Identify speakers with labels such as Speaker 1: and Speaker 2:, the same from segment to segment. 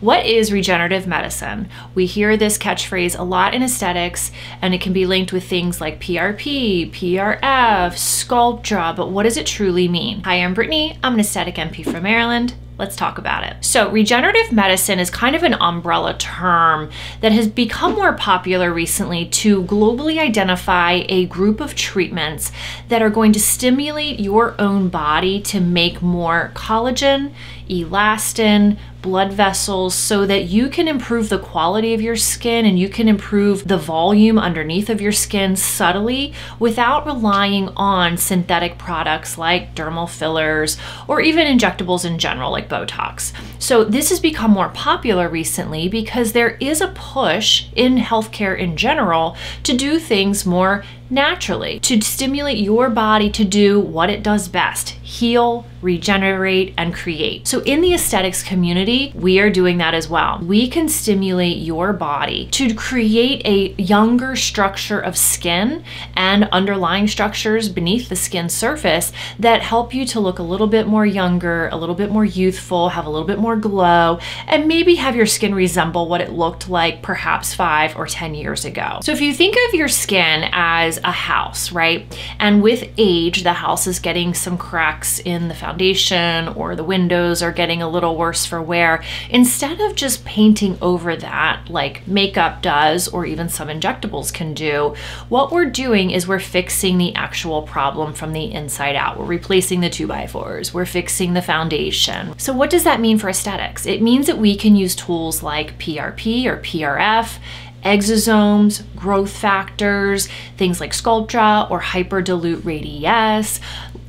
Speaker 1: What is regenerative medicine? We hear this catchphrase a lot in aesthetics, and it can be linked with things like PRP, PRF, Sculptra, but what does it truly mean? Hi, I'm Brittany. I'm an aesthetic MP from Maryland. Let's talk about it. So regenerative medicine is kind of an umbrella term that has become more popular recently to globally identify a group of treatments that are going to stimulate your own body to make more collagen, elastin, blood vessels, so that you can improve the quality of your skin and you can improve the volume underneath of your skin subtly without relying on synthetic products like dermal fillers or even injectables in general like Botox. So this has become more popular recently because there is a push in healthcare in general to do things more naturally, to stimulate your body to do what it does best: heal, regenerate, and create. So in the aesthetics community, we are doing that as well. We can stimulate your body to create a younger structure of skin and underlying structures beneath the skin surface that help you to look a little bit more younger, a little bit more youthful, have a little bit more glow, and maybe have your skin resemble what it looked like perhaps 5 or 10 years ago. So if you think of your skin as a house, right? And with age, the house is getting some cracks in the foundation, or the windows are getting a little worse for wear. Instead of just painting over that like makeup does, or even some injectables can do, what we're doing is we're fixing the actual problem from the inside out. We're replacing the 2x4s, we're fixing the foundation. So what does that mean for aesthetics? It means that we can use tools like PRP or PRF, exosomes, growth factors, things like Sculptra or hyperdilute radiesse,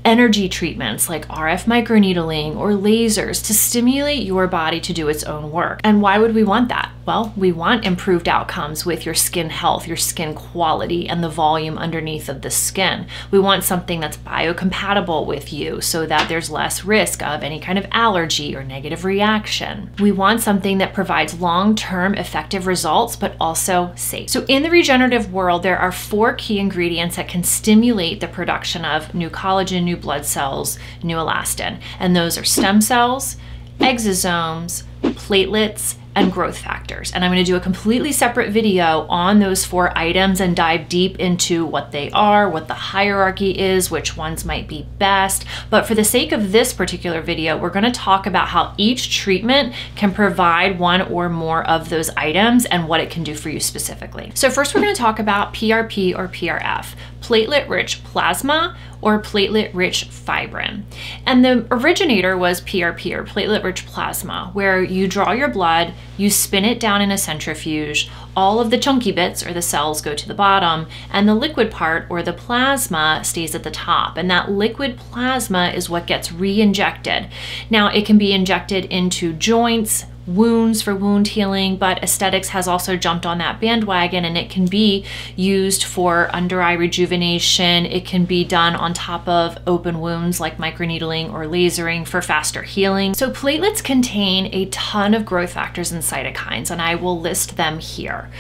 Speaker 1: energy treatments like RF microneedling or lasers to stimulate your body to do its own work. And why would we want that? Well, we want improved outcomes with your skin health, your skin quality, and the volume underneath of the skin. We want something that's biocompatible with you so that there's less risk of any kind of allergy or negative reaction. We want something that provides long-term effective results, but also safe. So in the regenerative world, there are 4 key ingredients that can stimulate the production of new collagen, new blood cells, new elastin. And those are stem cells, exosomes, platelets, and growth factors. And I'm going to do a completely separate video on those 4 items and dive deep into what they are, what the hierarchy is, which ones might be best. But for the sake of this particular video, we're going to talk about how each treatment can provide one or more of those items and what it can do for you specifically. So first we're going to talk about PRP or PRF, platelet-rich plasma or platelet-rich fibrin. And the originator was PRP or platelet-rich plasma, where you draw your blood, you spin it down in a centrifuge, all of the chunky bits or the cells go to the bottom, and the liquid part or the plasma stays at the top. And that liquid plasma is what gets re-injected. Now it can be injected into joints, wounds for wound healing, but aesthetics has also jumped on that bandwagon, and it can be used for under eye rejuvenation. It can be done on top of open wounds like microneedling or lasering for faster healing. So platelets contain a ton of growth factors and cytokines, and I will list them here.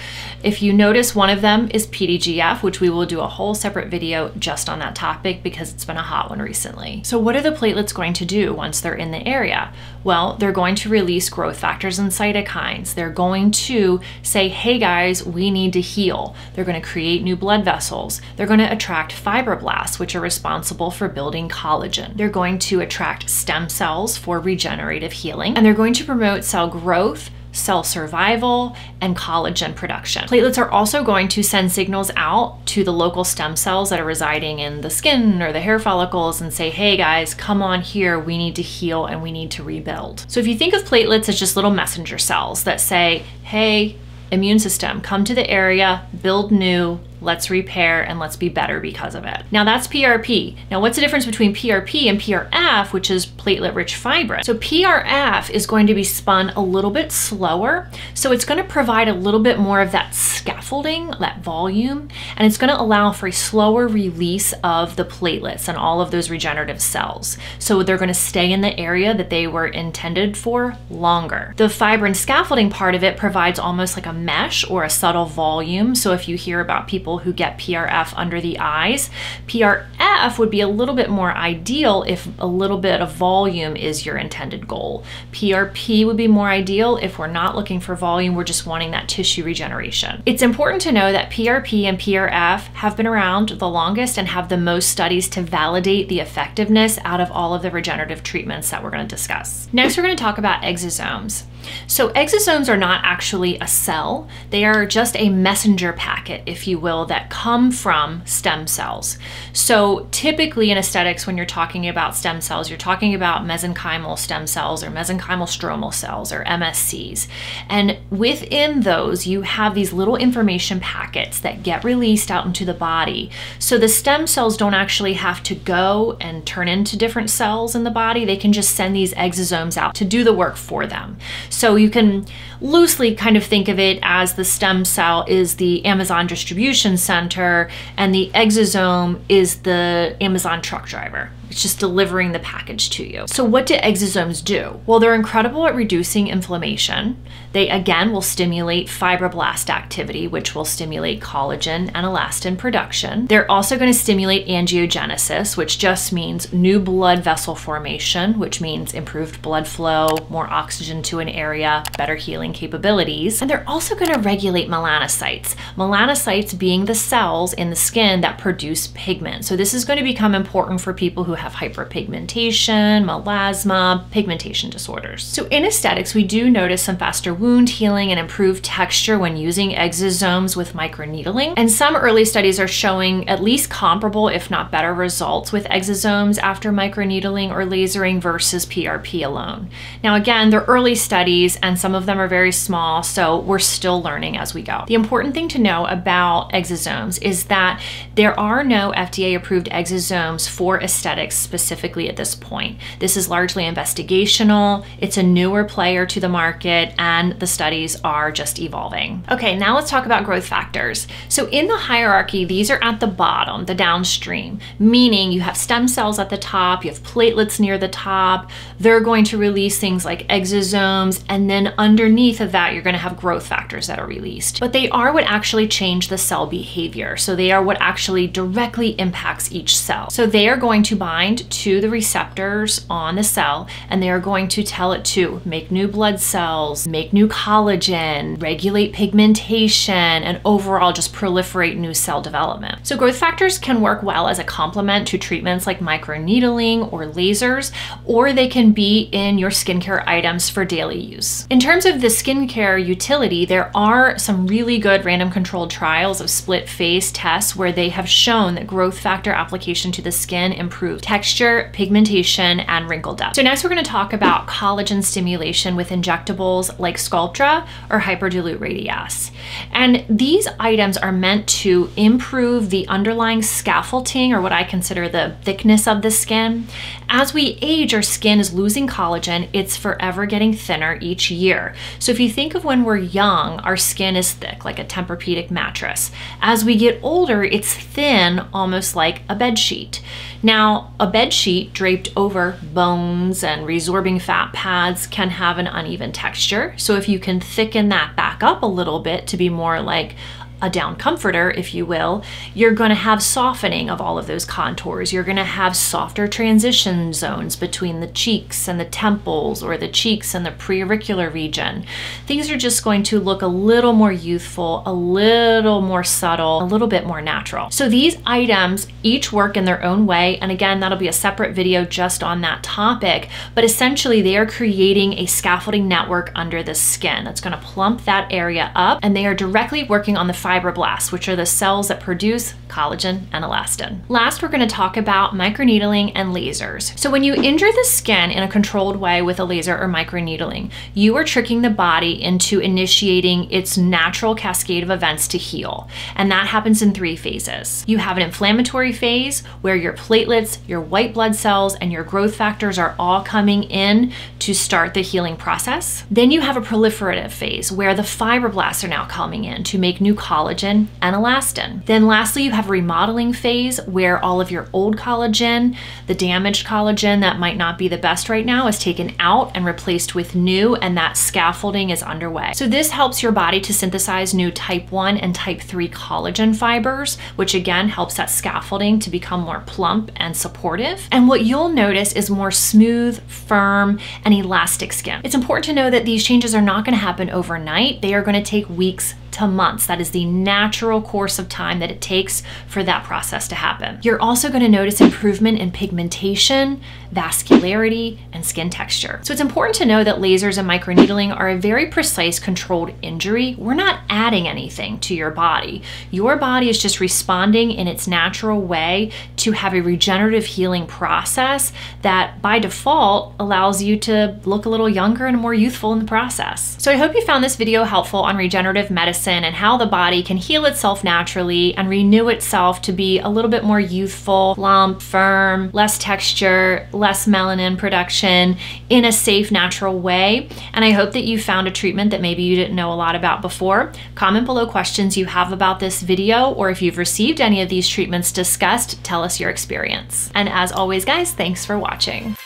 Speaker 1: If you notice, one of them is PDGF, which we will do a whole separate video just on that topic because it's been a hot one recently. So what are the platelets going to do once they're in the area? Well, they're going to release growth factors and cytokines. They're going to say, hey guys, we need to heal. They're going to create new blood vessels. They're going to attract fibroblasts, which are responsible for building collagen. They're going to attract stem cells for regenerative healing, and they're going to promote cell growth, cell survival, and collagen production. Platelets are also going to send signals out to the local stem cells that are residing in the skin or the hair follicles and say, hey guys, come on here, we need to heal and we need to rebuild. So if you think of platelets as just little messenger cells that say, hey, immune system, come to the area, build new, let's repair, and let's be better because of it. Now that's PRP. Now what's the difference between PRP and PRF, which is platelet-rich fibrin? So PRF is going to be spun a little bit slower, so it's going to provide a little bit more of that scaffolding, that volume, and it's going to allow for a slower release of the platelets and all of those regenerative cells. So they're going to stay in the area that they were intended for longer. The fibrin scaffolding part of it provides almost like a mesh or a subtle volume. So if you hear about people people who get PRF under the eyes. PRF would be a little bit more ideal if a little bit of volume is your intended goal. PRP would be more ideal if we're not looking for volume, we're just wanting that tissue regeneration. It's important to know that PRP and PRF have been around the longest and have the most studies to validate the effectiveness out of all of the regenerative treatments that we're going to discuss. Next, we're going to talk about exosomes. So exosomes are not actually a cell. They are just a messenger packet, if you will, that come from stem cells. So typically in aesthetics, when you're talking about stem cells, you're talking about mesenchymal stem cells or mesenchymal stromal cells or MSCs. And within those, you have these little information packets that get released out into the body. So the stem cells don't actually have to go and turn into different cells in the body. They can just send these exosomes out to do the work for them. So you can loosely kind of think of it as the stem cell is the Amazon distribution center and the exosome is the Amazon truck driver. It's just delivering the package to you. So what do exosomes do? Well, they're incredible at reducing inflammation. They, again, will stimulate fibroblast activity, which will stimulate collagen and elastin production. They're also going to stimulate angiogenesis, which just means new blood vessel formation, which means improved blood flow, more oxygen to an area, better healing capabilities. And they're also going to regulate melanocytes. Melanocytes being the cells in the skin that produce pigment. So this is going to become important for people who have hyperpigmentation, melasma, pigmentation disorders. So in aesthetics, we do notice some faster wound healing and improved texture when using exosomes with microneedling. And some early studies are showing at least comparable, if not better, results with exosomes after microneedling or lasering versus PRP alone. Now again, they're early studies and some of them are very small, so we're still learning as we go. The important thing to know about exosomes is that there are no FDA-approved exosomes for aesthetics specifically at this point. This is largely investigational, it's a newer player to the market, and the studies are just evolving. Okay, now let's talk about growth factors. So in the hierarchy, these are at the bottom, the downstream, meaning you have stem cells at the top, you have platelets near the top, they're going to release things like exosomes, and then underneath of that, you're going to have growth factors that are released. But they are what actually change the cell behavior. So they are what actually directly impacts each cell. So they are going to bind to the receptors on the cell, and they are going to tell it to make new blood cells, make new collagen, regulate pigmentation, and overall just proliferate new cell development. So growth factors can work well as a complement to treatments like microneedling or lasers, or they can be in your skincare items for daily use. In terms of the skincare utility, there are some really good random controlled trials of split phase tests where they have shown that growth factor application to the skin improves texture, pigmentation, and wrinkle depth. So next we're going to talk about collagen stimulation with injectables like Sculptra or hyperdilute radiase. And these items are meant to improve the underlying scaffolding, or what I consider the thickness of the skin. As we age, our skin is losing collagen. It's forever getting thinner each year. So if you think of when we're young, our skin is thick, like a Tempur-Pedic mattress. As we get older, it's thin, almost like a bed sheet. Now, a bed sheet draped over bones and resorbing fat pads can have an uneven texture. So if you can thicken that back up a little bit to be more like a down comforter, if you will, you're going to have softening of all of those contours. You're going to have softer transition zones between the cheeks and the temples, or the cheeks and the preauricular region. Things are just going to look a little more youthful, a little more subtle, a little bit more natural. So these items each work in their own way, and again, that'll be a separate video just on that topic, but essentially they are creating a scaffolding network under the skin that's going to plump that area up, and they are directly working on the fibroblasts, which are the cells that produce collagen and elastin. Last, we're going to talk about microneedling and lasers. So when you injure the skin in a controlled way with a laser or microneedling, you are tricking the body into initiating its natural cascade of events to heal. And that happens in 3 phases. You have an inflammatory phase where your platelets, your white blood cells, and your growth factors are all coming in to start the healing process. Then you have a proliferative phase where the fibroblasts are now coming in to make new collagen collagen and elastin. Then lastly, you have remodeling phase, where all of your old collagen, the damaged collagen that might not be the best right now, is taken out and replaced with new, and that scaffolding is underway. So this helps your body to synthesize new type 1 and type 3 collagen fibers, which again helps that scaffolding to become more plump and supportive. And what you'll notice is more smooth, firm, and elastic skin. It's important to know that these changes are not going to happen overnight. They are going to take weeks to months. That is the natural course of time that it takes for that process to happen. You're also going to notice improvement in pigmentation, vascularity, and skin texture. So it's important to know that lasers and microneedling are a very precise, controlled injury. We're not adding anything to your body. Your body is just responding in its natural way to have a regenerative healing process that by default allows you to look a little younger and more youthful in the process. So I hope you found this video helpful on regenerative medicine and how the body can heal itself naturally and renew itself to be a little bit more youthful, plump, firm, less texture, less melanin production in a safe, natural way. And I hope that you found a treatment that maybe you didn't know a lot about before. Comment below questions you have about this video, or if you've received any of these treatments discussed, tell us your experience. And as always, guys, thanks for watching.